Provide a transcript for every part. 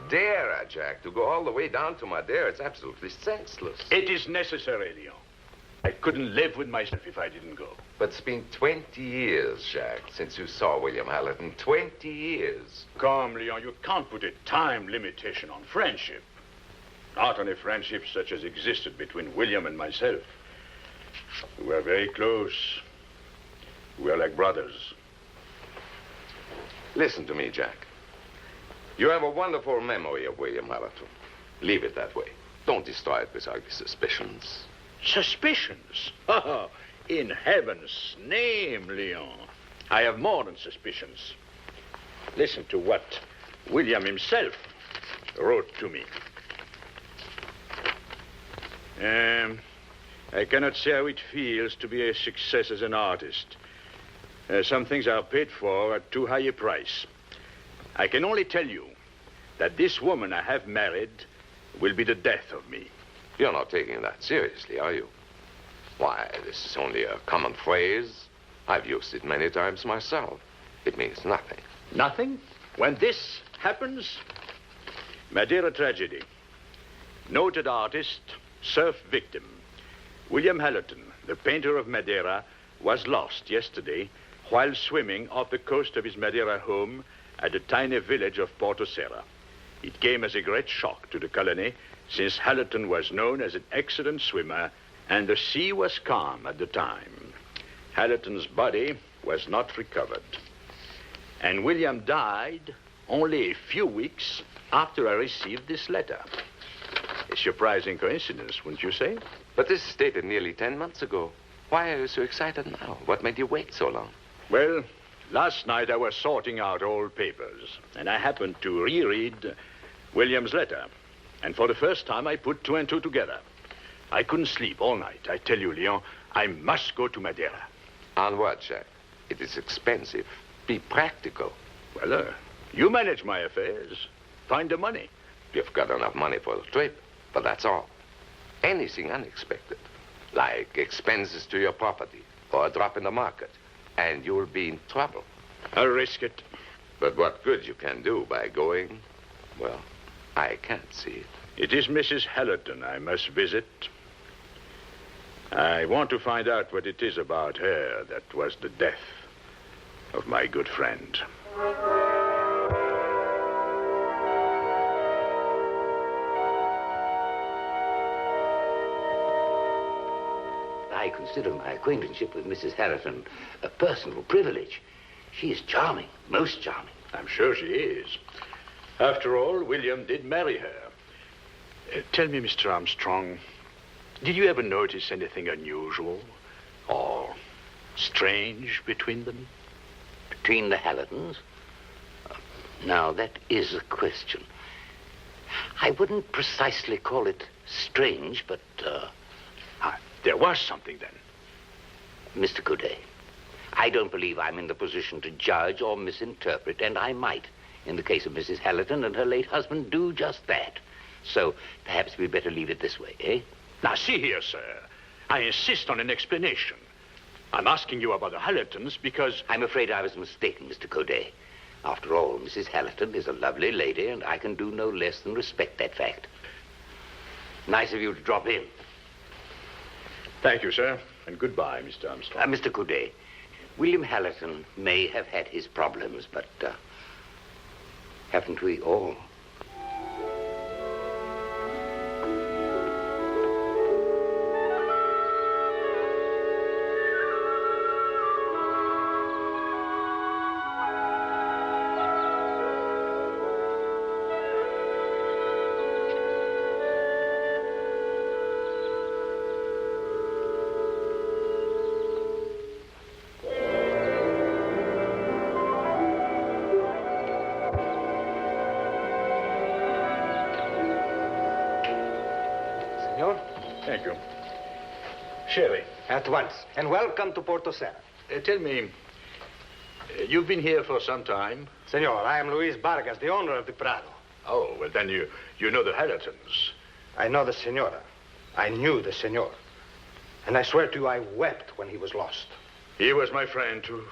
Madeira, Jack. To go all the way down to Madeira, it's absolutely senseless. It is necessary, Leon. I couldn't live with myself if I didn't go. But it's been 20 years, Jacques, since you saw William Hallerton. 20 years. Come, Leon, you can't put a time limitation on friendship. Not on a friendship such as existed between William and myself. We were very close. We were like brothers. Listen to me, Jack. You have a wonderful memory of William Hallerton. Leave it that way. Don't destroy it with ugly suspicions. Suspicions? Oh, in heaven's name, Leon. I have more than suspicions. Listen to what William himself wrote to me. I cannot say how it feels to be a success as an artist. Some things are paid for at too high a price. I can only tell you that this woman I have married will be the death of me. You're not taking that seriously, are you? Why, this is only a common phrase. I've used it many times myself. It means nothing. Nothing? When this happens? Madeira tragedy. Noted artist, surf victim. William Hallerton, the painter of Madeira, was lost yesterday while swimming off the coast of his Madeira home at the tiny village of Porto Serra. It came as a great shock to the colony, since Hallerton was known as an excellent swimmer and the sea was calm at the time. Hallerton's body was not recovered. And William died only a few weeks after I received this letter. A surprising coincidence, wouldn't you say? But this is dated nearly 10 months ago. Why are you so excited now? What made you wait so long? Well, last night I was sorting out old papers, and I happened to reread William's letter. And for the first time, I put two and two together. I couldn't sleep all night. I tell you, Leon, I must go to Madeira. On what, Jack? It is expensive. Be practical. Well, you manage my affairs. Find the money. You've got enough money for the trip, but that's all. Anything unexpected, like expenses to your property or a drop in the market, and you'll be in trouble. I'll risk it. But what good you can do by going, well, I can't see it. It is Mrs. Hallerton I must visit. I want to find out what it is about her that was the death of my good friend. I consider my acquaintanceship with Mrs. Hallerton a personal privilege. She is charming, most charming. I'm sure she is. After all, William did marry her. Tell me, Mr. Armstrong, did you ever notice anything unusual or strange between them? Between the Hallertons? Now, that is a question. I wouldn't precisely call it strange, but, there was something then. Mr. Coudet, I don't believe I'm in the position to judge or misinterpret, and I might, in the case of Mrs. Hallerton and her late husband, do just that. So perhaps we'd better leave it this way, eh? Now, see here, sir. I insist on an explanation. I'm asking you about the Hallertons because... I'm afraid I was mistaken, Mr. Coudet. After all, Mrs. Hallerton is a lovely lady, and I can do no less than respect that fact. Nice of you to drop in. Thank you, sir. And goodbye, Mr. Armstrong. Mr. Coudet, William Hallerton may have had his problems, but haven't we all? Thank you. Sherry. At once. And welcome to Porto Serra. Tell me, you've been here for some time? Senor, I am Luis Vargas, the owner of the Prado. Oh, well, then you know the Hallertons. I know the senora. I knew the senor. And I swear to you, I wept when he was lost. He was my friend, too.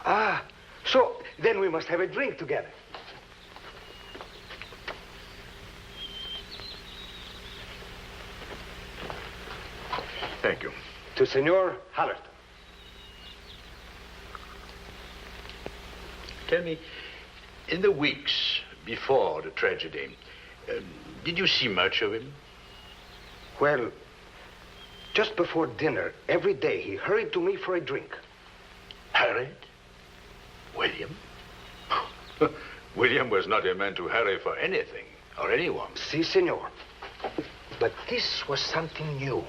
Ah, so then we must have a drink together. Thank you. To Senor Hallerton. Tell me, in the weeks before the tragedy, did you see much of him? Well, just before dinner, every day, he hurried to me for a drink. Hurried? William? William was not a man to hurry for anything or anyone. Si, senor. But this was something new.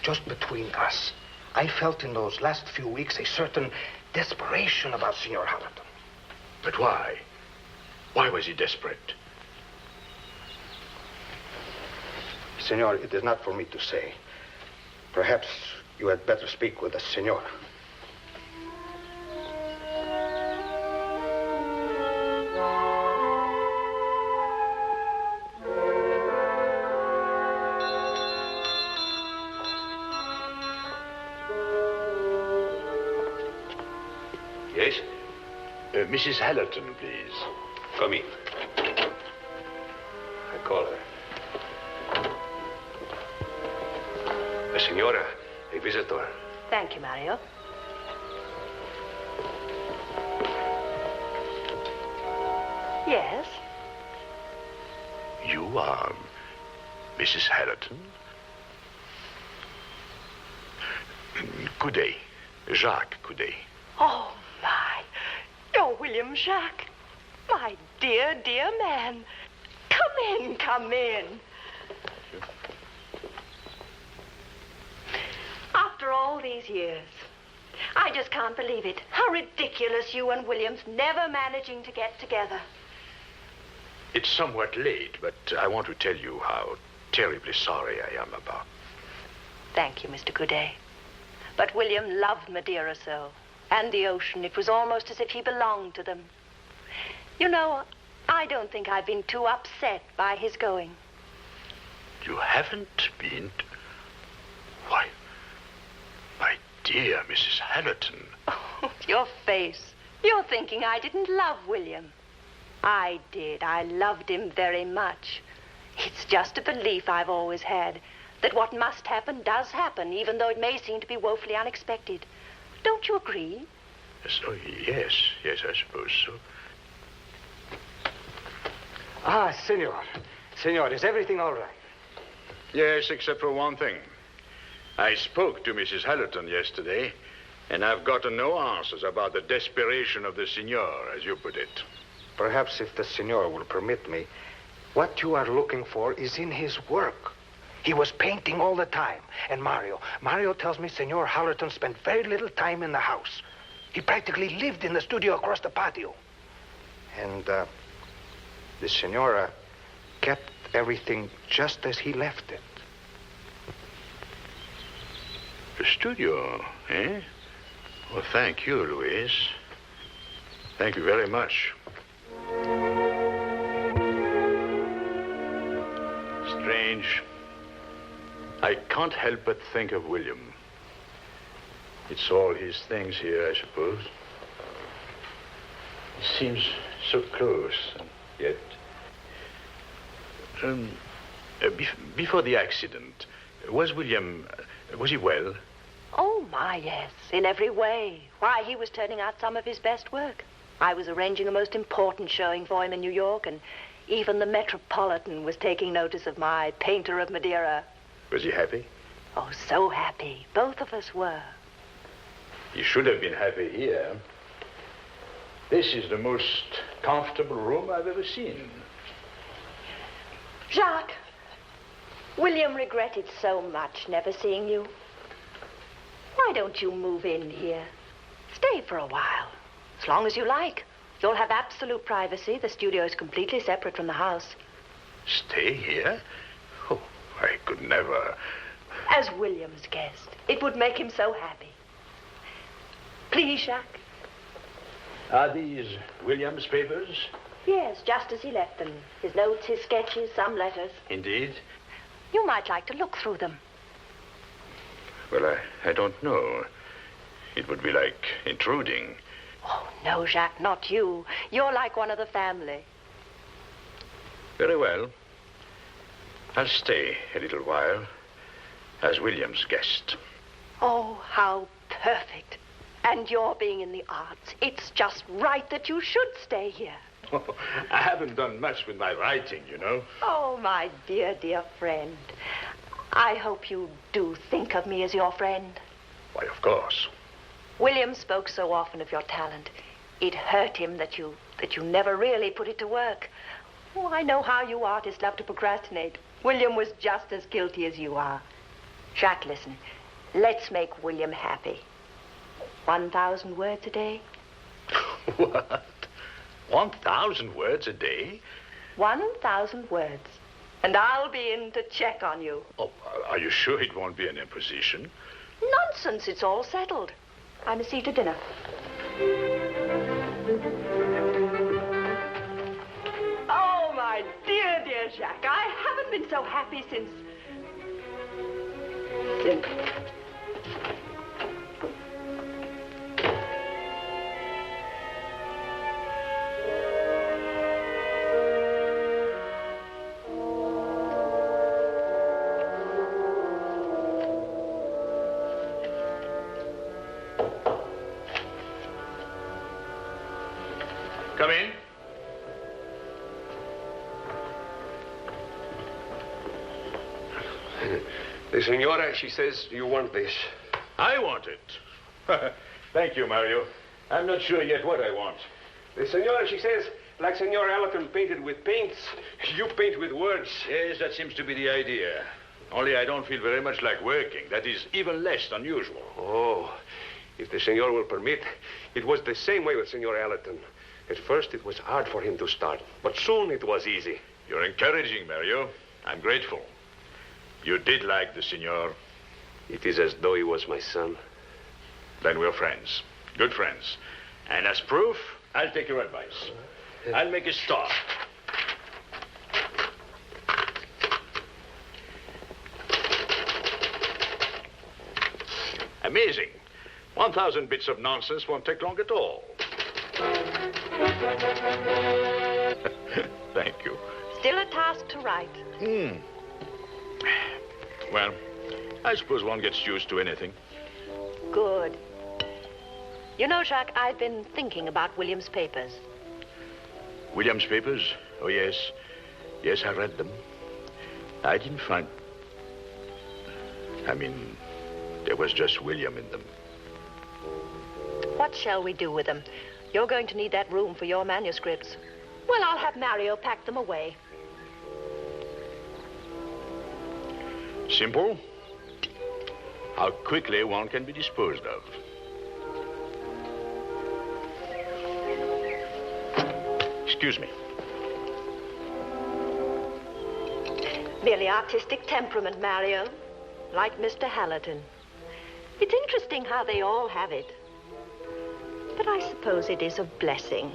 Just between us. I felt in those last few weeks a certain desperation about Senor Hallerton. But why? Why was he desperate? Senor, it is not for me to say. Perhaps you had better speak with the senora. Yes? Mrs. Hallerton, please. Come in. I call her. Senora, a visitor. Thank you, Mario. Yes? You are Mrs. Hallerton? Good day. Jacques, good day. Oh, my. You're William Jacques. My dear, dear man. Come in, come in. After all these years, I just can't believe it. How ridiculous you and William's never managing to get together. It's somewhat late, but I want to tell you how terribly sorry I am about. Thank you, Mr. Coudet. But William loved Madeira so, and the ocean. It was almost as if he belonged to them. You know, I don't think I've been too upset by his going. You haven't been? Why, my dear Mrs. Hallerton. Oh, your face. You're thinking I didn't love William. I did. I loved him very much. It's just a belief I've always had, that what must happen does happen, even though it may seem to be woefully unexpected. Don't you agree? So, yes, I suppose so. Ah, senor. Senor, is everything all right? Yes, except for one thing. I spoke to Mrs. Hallerton yesterday, and I've gotten no answers about the desperation of the senor, as you put it. Perhaps if the senor will permit me, what you are looking for is in his work. He was painting all the time. And Mario tells me Senor Hallerton spent very little time in the house. He practically lived in the studio across the patio. And the senora kept everything just as he left it. The studio, eh? Well, thank you, Louise. Thank you very much. Strange. I can't help but think of William. It's all his things here, I suppose. It seems so close, and yet... before the accident, was William... was he well? Oh, my, yes, in every way. Why, he was turning out some of his best work. I was arranging a most important showing for him in New York, and even the Metropolitan was taking notice of my Painter of Madeira. Was he happy? Oh, so happy. Both of us were. He should have been happy here. This is the most comfortable room I've ever seen. Jacques, William regretted so much never seeing you. Why don't you move in here? Stay for a while, as long as you like. You'll have absolute privacy. The studio is completely separate from the house. Stay here? Oh, I could never. As William's guest. It would make him so happy. Please, Jacques. Are these William's papers? Yes, just as he left them. His notes, his sketches, some letters. Indeed? You might like to look through them. Well, I don't know. It would be like intruding. Oh, no, Jacques, not you. You're like one of the family. Very well. I'll stay a little while. as William's guest. Oh, how perfect. And you're being in the arts. It's just right that you should stay here. I haven't done much with my writing, you know. Oh, my dear, dear friend. I hope you do think of me as your friend. Why, of course. William spoke so often of your talent. It hurt him that you never really put it to work. Oh, I know how you artists love to procrastinate. William was just as guilty as you are. Jacques, listen. Let's make William happy. 1,000 words a day? What? 1,000 words a day? 1,000 words. And I'll be in to check on you. Oh, are you sure it won't be an imposition? Nonsense, it's all settled. I must see to dinner. Oh, my dear, dear Jacques, I haven't been so happy since... Come in. The senora, she says you want this. I want it. Thank you, Mario. I'm not sure yet what I want. The senora, she says, like Senor Hallerton painted with paints, you paint with words. Yes, that seems to be the idea. Only I don't feel very much like working. That is even less than usual. Oh, if the senor will permit, it was the same way with Senor Hallerton. At first, it was hard for him to start, but soon it was easy. You're encouraging, Mario. I'm grateful. You did like the senor. It is as though he was my son. Then we're friends. Good friends. And as proof, I'll take your advice. I'll make a start. Amazing. 1,000 bits of nonsense won't take long at all. Thank you. Still a task to write. Well, I suppose one gets used to anything. Good. You know, Jacques, I've been thinking about William's papers. William's papers? Oh, yes. Yes, I read them. I didn't find... there was just William in them. What shall we do with them? You're going to need that room for your manuscripts. Well, I'll have Mario pack them away. Simple. How quickly one can be disposed of. Excuse me. Merely artistic temperament, Mario. Like Mr. Hallerton. It's interesting how they all have it. But I suppose it is a blessing.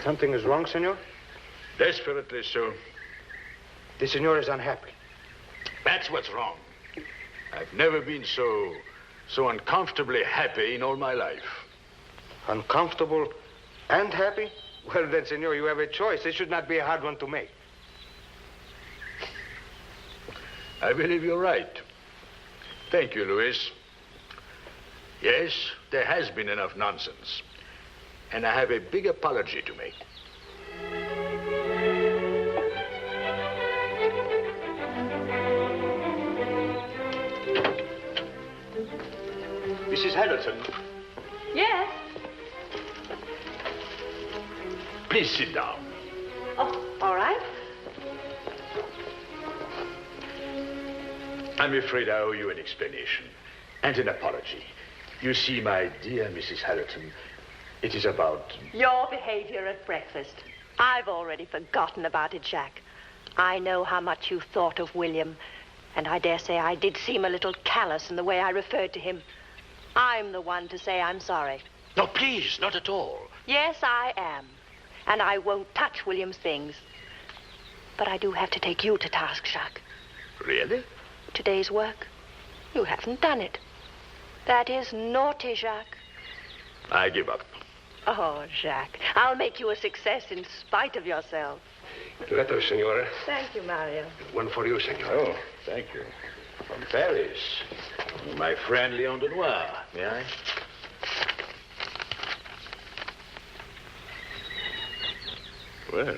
Something is wrong, senor? Desperately so. The senor is unhappy. That's what's wrong. I've never been so uncomfortably happy in all my life. Uncomfortable and happy? Well, then, senor, you have a choice. It should not be a hard one to make. I believe you're right. Thank you, Luis. Yes, there has been enough nonsense. And I have a big apology to make. Mrs. Hallerton, Yes? please sit down. Oh, all right. I'm afraid I owe you an explanation and an apology. You see, my dear Mrs. Hallerton, it is about... Your behavior at breakfast. I've already forgotten about it, Jacques. I know how much you thought of William, and I dare say I did seem a little callous in the way I referred to him. I'm the one to say I'm sorry. No, please, not at all. Yes, I am. And I won't touch William's things. But I do have to take you to task, Jacques. Really? Today's work. You haven't done it. That is naughty, Jacques. I give up. Oh, Jacques, I'll make you a success in spite of yourself. Letter, Senora. Thank you, Mario. One for you, Senor. Oh, thank you. From Paris. My friend Leon de Noir. May I? Well,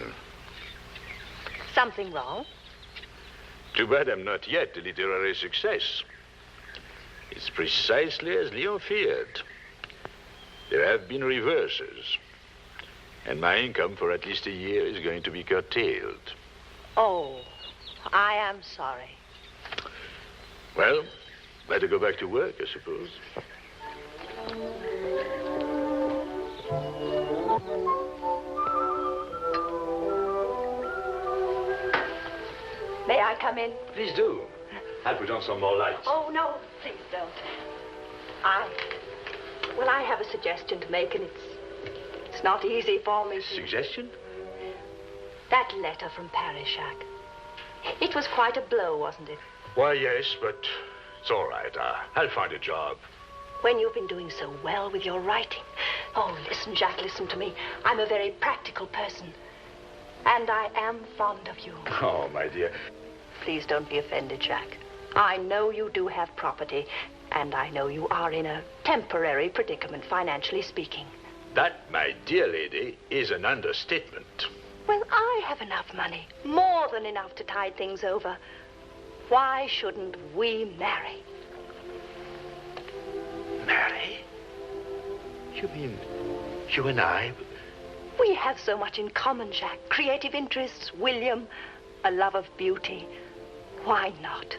Something wrong? too bad I'm not yet a literary success. It's precisely as Leon feared. There have been reverses. And my income for at least a year is going to be curtailed. Oh, I am sorry. Well, better go back to work, I suppose. May I come in? Please do. I'll put on some more lights. Oh, no, please don't. I have a suggestion to make, and it's not easy for me to... Suggestion? That letter from Paris, Jacques. It was quite a blow, wasn't it? Why, yes, but it's all right. I'll find a job. When you've been doing so well with your writing. Oh, listen, Jacques, listen to me. I'm a very practical person. And I am fond of you. Oh, my dear. Please don't be offended, Jacques. I know you do have property, and I know you are in a temporary predicament, financially speaking. That, my dear lady, is an understatement. Well, I have enough money, more than enough to tide things over. Why shouldn't we marry? Marry? You mean you and I? We have so much in common, Jacques. Creative interests, William, a love of beauty. Why not?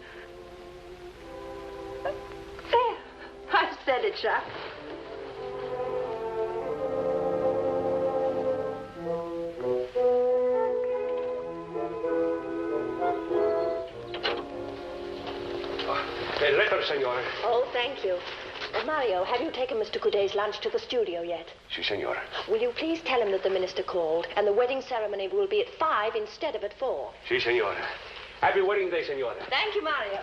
There. I've said it, Jacques. A letter, Senora. Oh, thank you. Mario, have you taken Mr. Coudet's lunch to the studio yet? Si, Senora. Will you please tell him that the minister called and the wedding ceremony will be at 5 instead of at 4? Si, Senora. Happy wedding day, Senora. Thank you, Mario.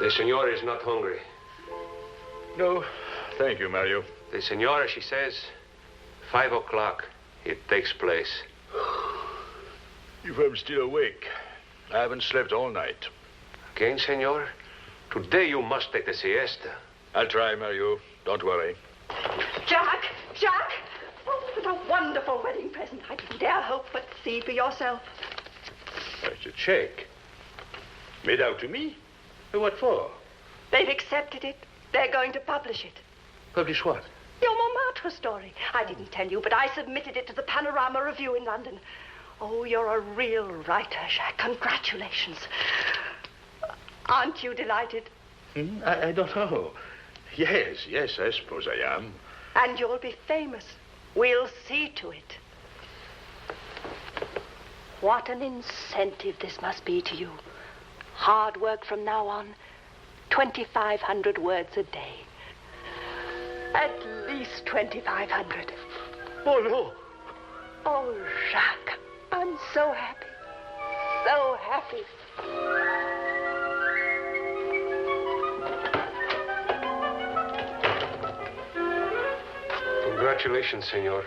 The Senora is not hungry. No, thank you, Mario. The Senora, she says, 5 o'clock, it takes place. If I'm still awake, I haven't slept all night. Again, Senor? Today you must take the siesta. I'll try, Mario. Don't worry. Jacques! Jacques! Oh, what a wonderful wedding present. I didn't dare hope but see for yourself. That's a check. Made out to me? What for? They've accepted it. They're going to publish it. Publish what? Your Montmartre story. I didn't tell you, but I submitted it to the Panorama Review in London. Oh, you're a real writer, Jacques. Congratulations. Aren't you delighted? I don't know. Yes, I suppose I am. And you'll be famous. We'll see to it. What an incentive this must be to you. Hard work from now on. 2,500 words a day. At least 2,500. Oh, no. Oh, Jacques, I'm so happy. So happy. Congratulations, Senor.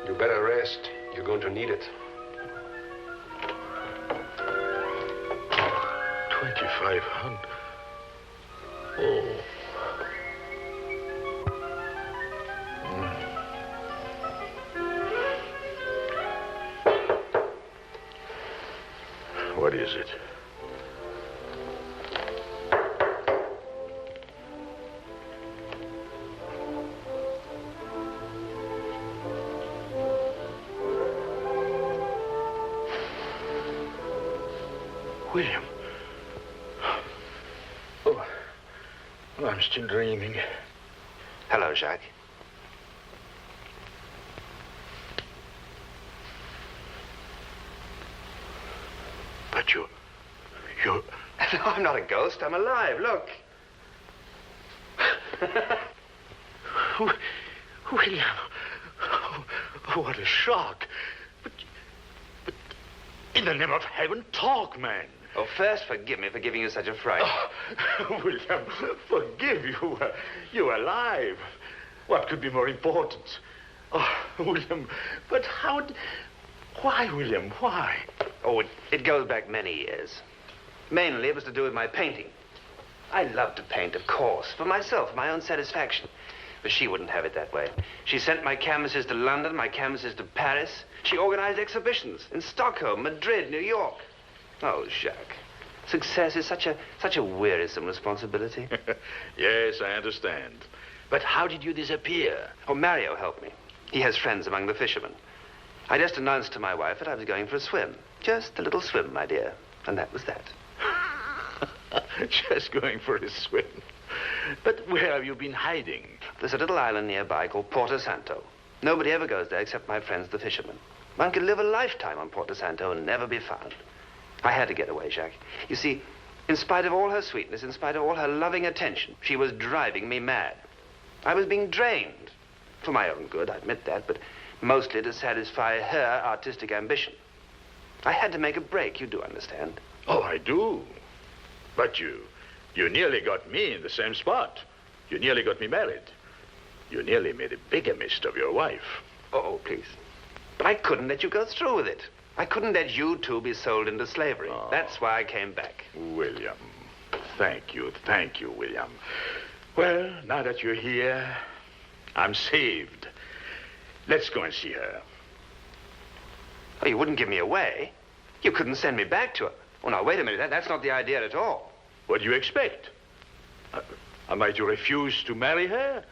You better rest. You're going to need it. 2,500. Oh. What is it? William. Oh, I'm still dreaming. Hello, Jacques. But you're... No, I'm not a ghost. I'm alive. Look. William. Oh, what a shock. But in the name of heaven, talk, man. Oh, first, forgive me for giving you such a fright. Oh, William, forgive you. You're alive. What could be more important? Oh, William, but why, William, why? Oh, it goes back many years. Mainly, it was to do with my painting. I love to paint, of course, for myself, my own satisfaction. But she wouldn't have it that way. She sent my canvases to London, my canvases to Paris. She organized exhibitions in Stockholm, Madrid, New York. Oh, Jacques, success is such a wearisome responsibility. Yes, I understand. But how did you disappear? Oh, Mario helped me. He has friends among the fishermen. I just announced to my wife that I was going for a swim. Just a little swim, my dear. And that was that. Just going for a swim. But where have you been hiding? There's a little island nearby called Porto Santo. Nobody ever goes there except my friends, the fishermen. One could live a lifetime on Porto Santo and never be found. I had to get away, Jacques. You see, in spite of all her sweetness, in spite of all her loving attention, she was driving me mad. I was being drained. For my own good, I admit that, but mostly to satisfy her artistic ambition. I had to make a break, you do understand. Oh, I do. But you nearly got me in the same spot. You nearly got me married. You nearly made a bigamist of your wife. Oh, please. But I couldn't let you go through with it. I couldn't let you two be sold into slavery. Oh. That's why I came back. William, thank you, William. Well, now that you're here, I'm saved. Let's go and see her. Oh, you wouldn't give me away? You couldn't send me back to her. Oh, now, wait a minute. That's not the idea at all. What do you expect? Am I to refuse to marry her?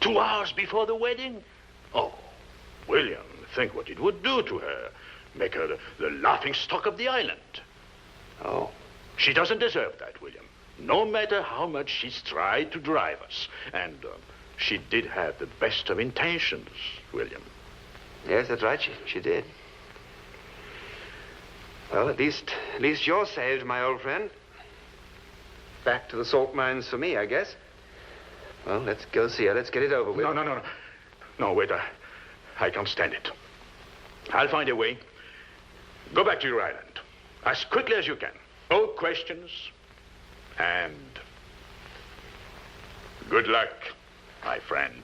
2 hours before the wedding? Oh, William, think what it would do to her. Make her the laughing stock of the island. Oh. She doesn't deserve that, William. No matter how much she's tried to drive us. And she did have the best of intentions, William. Yes, that's right. She did. Well, at least you're saved, my old friend. Back to the salt mines for me, I guess. Well, let's go see her. Let's get it over with. No. No, wait. I can't stand it. I'll find a way. Go back to your island. As quickly as you can. No questions. And good luck, my friend.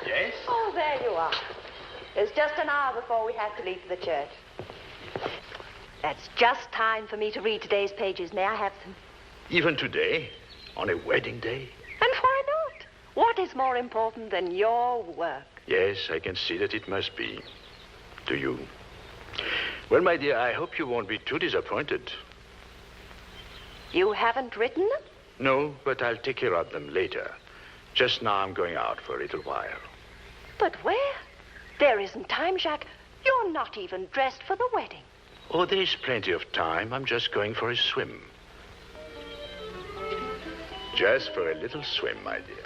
Yes? Oh, there you are. It's just an hour before we have to leave for the church. That's just time for me to read today's pages. May I have them? Even today, on a wedding day? And why not? What is more important than your work? Yes, I can see that it must be. To you. Well, my dear, I hope you won't be too disappointed. You haven't written them? No, but I'll take care of them later. Just now I'm going out for a little while. But where? There isn't time, Jacques. You're not even dressed for the wedding. Oh, there's plenty of time. I'm just going for a swim. Just for a little swim, my dear.